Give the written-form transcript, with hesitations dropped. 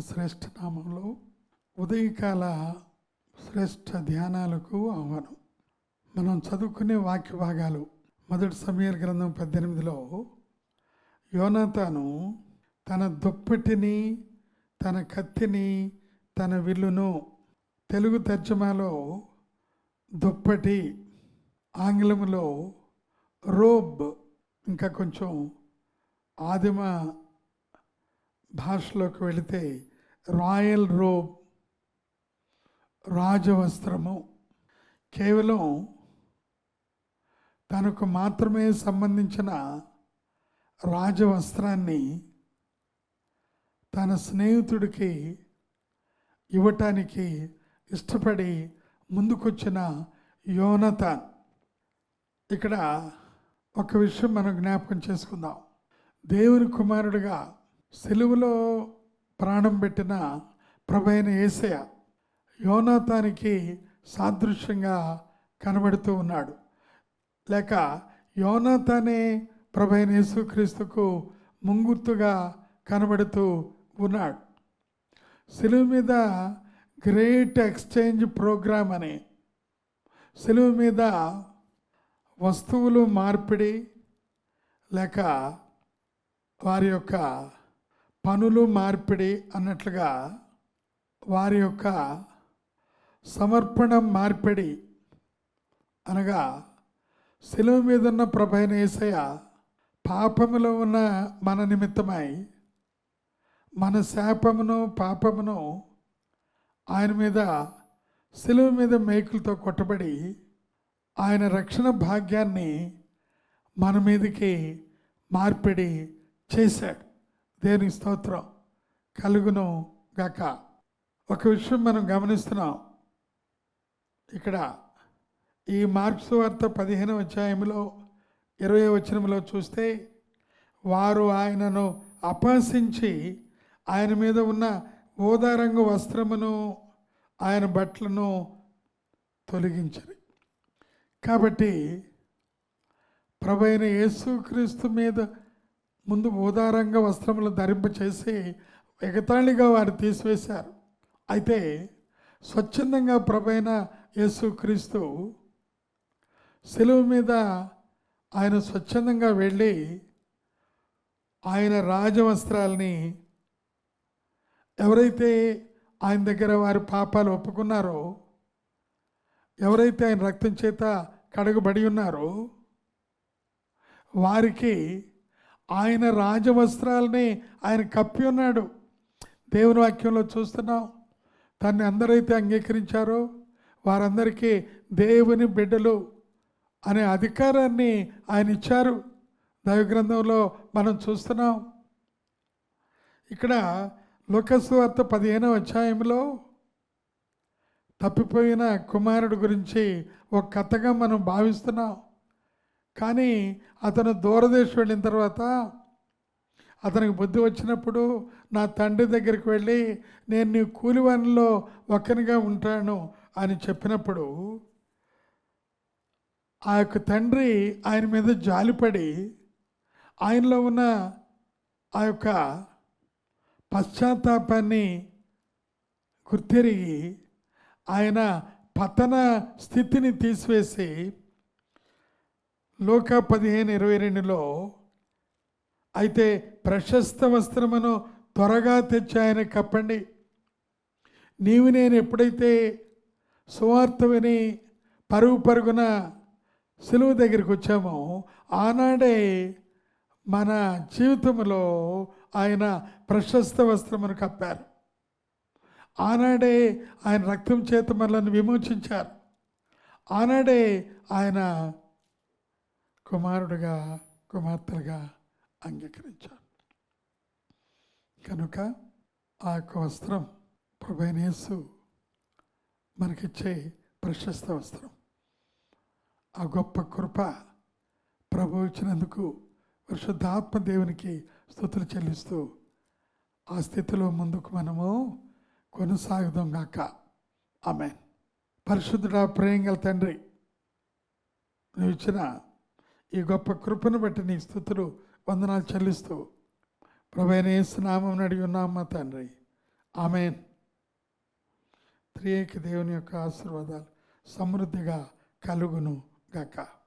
యేసు శ్రేష్ఠ నామంలో ఉదయకాల శ్రేష్ఠ ధ్యానాలకు ఆహ్వానం. మనం చదువుకునే వాక్య భాగాలు 1 సమూయేలు గ్రంథం 18లో యోనాతాను తన దుప్పటిని, తన కత్తిని, తన విల్లును, తెలుగు తర్జమాలో దుప్పటి, ఆంగ్లంలో రోబ్, ఇంకా కొంచెం ఆదిమ భాషలోకి వెళితే రాయల్ రోబ్, రాజవస్త్రము, కేవలం తనకు మాత్రమే సంబంధించిన రాజవస్త్రాన్ని తన స్నేహితుడికి ఇవ్వటానికి ఇష్టపడి ముందుకొచ్చిన యోనాతాన్. ఇక్కడ ఒక విషయం మనం జ్ఞాపకం చేసుకుందాం. దేవుని కుమారుడిగా సిలువలో ప్రాణం పెట్టిన ప్రభువైన యేసయ్య యోనాతానికి సాదృశ్యంగా కనబడుతూ ఉన్నాడు. లేక యోనాతానే ప్రభువైన యేసుక్రీస్తుకు ముంగుర్తుగా కనబడుతూ ఉన్నాడు. సిలువ మీద గ్రేట్ ఎక్స్చేంజ్ ప్రోగ్రామ్ అని, సిలువ మీద వస్తువులు మార్పిడి లేక వారి యొక్క పనులు మార్పిడి అన్నట్లుగా వారి యొక్క సమర్పణ మార్పిడి అనగా శిలువ మీద ఉన్న ప్రభువైన యేసయ్య పాపములో ఉన్న మన నిమిత్తమై మన శాపమును పాపమును ఆయన మీద శిలువ మీద మేకులతో కొట్టబడి ఆయన రక్షణ భాగ్యాన్ని మన మీదకి మార్పిడి చేశాడు. దేవునికి స్తోత్రం కలుగును గాక. ఒక విషయం మనం గమనిస్తున్నాం. ఇక్కడ ఈ మార్కు సువార్త 15వ అధ్యాయంలో 20వ వచనంలో చూస్తే, వారు ఆయనను అపహసించి ఆయన మీద ఉన్న ఊదారంగు వస్త్రమును, ఆయన బట్టలను తొలగించారు. కాబట్టి ప్రభువైన యేసుక్రీస్తు మీద ముందు ఊదారంగ వస్త్రములు ధరింపచేసి ఎగతాళిగా వారు తీసివేశారు. అయితే స్వచ్ఛందంగా ప్రభువైన యేసుక్రీస్తు శిలువ మీద ఆయన స్వచ్ఛందంగా వెళ్ళి ఆయన రాజవస్త్రాలని ఎవరైతే ఆయన దగ్గర వారి పాపాలు ఒప్పుకున్నారో, ఎవరైతే ఆయన రక్తం చేత కడగబడి ఉన్నారో వారికి ఆయన రాజవస్త్రాలని ఆయన కప్పి ఉన్నాడు. దేవుని వాక్యంలో చూస్తున్నాం, తన్ని అందరైతే అంగీకరించారో వారందరికీ దేవుని బిడ్డలు అనే అధికారాన్ని ఆయన ఇచ్చారు. దైవగ్రంథంలో మనం చూస్తున్నాం. ఇక్కడ లూకా సువార్త 15వ అధ్యాయంలో తప్పిపోయిన కుమారుడు గురించి ఒక కథగా మనం భావిస్తున్నాం. కానీ అతను దూరదేశం వెళ్ళిన తర్వాత అతనికి బుద్ధి వచ్చినప్పుడు నా తండ్రి దగ్గరికి వెళ్ళి నేను నీ కూలివానిలో ఒక్కనిగా ఉంటాను అని చెప్పినప్పుడు ఆ యొక్క తండ్రి ఆయన మీద జాలిపడి ఆయనలో ఉన్న ఆ యొక్క పశ్చాత్తాపాన్ని గుర్తెరిగి ఆయన పతన స్థితిని తీసివేసి లూకా 15:22లో అయితే ప్రశస్త వస్త్రమును త్వరగా తెచ్చి ఆయన కప్పండి. నీవు నేను ఎప్పుడైతే సువార్త విని పరుగున సిలువ దగ్గరికి వచ్చామో ఆనాడే మన జీవితంలో ఆయన ప్రశస్త వస్త్రమును కప్పారు. ఆనాడే ఆయన రక్తం చేత మనల్ని విమోచించారు. ఆనాడే ఆయన కుమారుడుగా కుమార్తెలుగా అంగీకరించారు. కనుక ఆ యొక్క వస్త్రం ప్రభువైన యేసు మనకిచ్చే ప్రశస్త వస్త్రం. ఆ గొప్ప కృప ప్రభు ఇచ్చినందుకు పరిశుద్ధాత్మ దేవునికి స్తుతులు చెల్లిస్తూ ఆ స్థితిలో ముందుకు మనము కొనసాగుదాం గాక. ఆమేన్. పరిశుద్ధుడా, ప్రేమగల తండ్రి, నువ్వు ఇచ్చిన ఈ గొప్ప కృపను బట్టి నీ స్తుతులు వందనాలు చెల్లిస్తూ ప్రభువైన యేసు నామమున అడిగి ఉన్నాం మా తండ్రి. ఆమేన్. త్రియేక దేవుని యొక్క ఆశీర్వాదాలు సమృద్ధిగా కలుగును గాక.